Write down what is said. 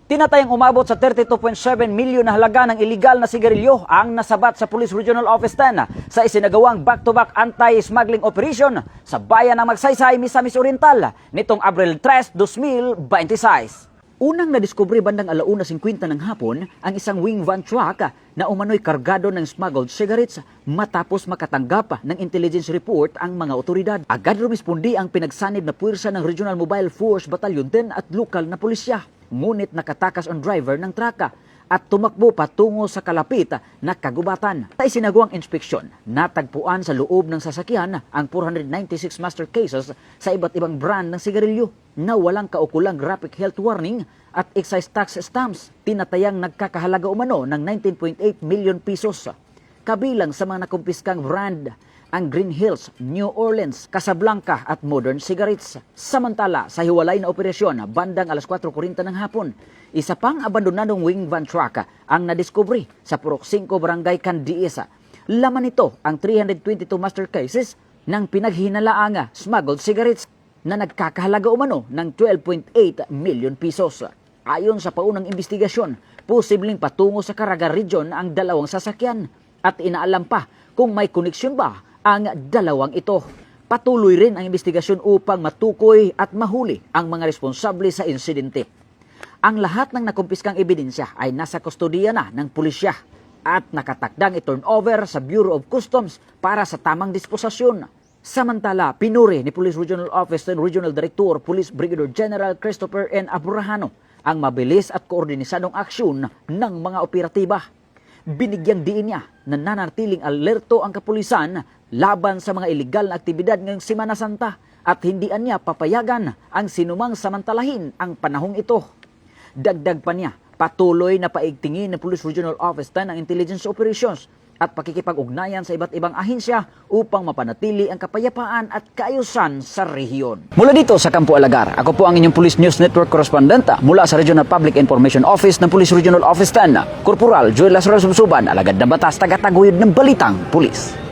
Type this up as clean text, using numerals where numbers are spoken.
Tinatayang umabot sa 32.7 milyon na halaga ng iligal na sigarilyo ang nasabat sa Police Regional Office 10 sa isinagawang back-to-back anti-smuggling operation sa bayan ng Magsaysay, Misamis Oriental nitong Abril 3, 2026. Unang nadiskubre bandang 1:50 ng hapon ang isang wing van truck na umano'y kargado ng smuggled cigarettes matapos makatanggap ng intelligence report ang mga otoridad. Agad rumispondi ang pinagsanib na puwersa ng Regional Mobile Force Battalion 10 at lokal na pulisya. Ngunit nakatakas ang driver ng traka at tumakbo patungo sa kalapit na kagubatan. Sa isinagawang inspeksyon, natagpuan sa loob ng sasakyan ang 496 master cases sa iba't ibang brand ng sigarilyo na walang kaukulang graphic health warning at excise tax stamps. Tinatayang nagkakahalaga umano ng 19.8 million pesos. Kabilang sa mga nakumpiskang brand ang Green Hills, New Orleans, Casablanca at Modern Cigarettes. Samantala, sa hiwalay na operasyon bandang 4:40 ng hapon, isa pang abandonadong wing van truck ang nadiskubre sa Purok 5 Barangay Candiesa. Laman nito ang 322 master cases ng pinaghinalaang smuggled cigarettes na nagkakahalaga umano ng 12.8 million pesos. Ayon sa paunang investigasyon, posibleng patungo sa Caraga Region ang dalawang sasakyan at inaalam pa kung may koneksyon ba ang dalawang ito. Patuloy rin ang investigasyon upang matukoy at mahuli ang mga responsable sa insidente. Ang lahat ng nakumpiskang ebidensya ay nasa kustodiya na ng pulisya at nakatakdang i-turn over sa Bureau of Customs para sa tamang disposasyon. Samantala, pinuri ni Police Regional Office and Regional Director Police Brigadier General Christopher N. Aburrahano ang mabilis at koordinisadong aksyon ng mga operatiba. Binigyang diin niya na nanatiling alerto ang kapulisan laban sa mga iligal na aktibidad ngayong Semana Santa at hindi niya papayagan ang sinumang samantalahin ang panahong ito. Dagdag pa niya, patuloy na paigtingin ng Police Regional Office 10 ang intelligence operations at pakikipag-ugnayan sa iba't ibang ahensya upang mapanatili ang kapayapaan at kaayusan sa rehiyon. Mula dito sa Campo Alagar, ako po ang inyong Police News Network Correspondent mula sa Regional Public Information Office ng Police Regional Office 10, Corporal Joel Lazaro Subsuban, alagad ng batas, tagataguyod ng Balitang Pulis.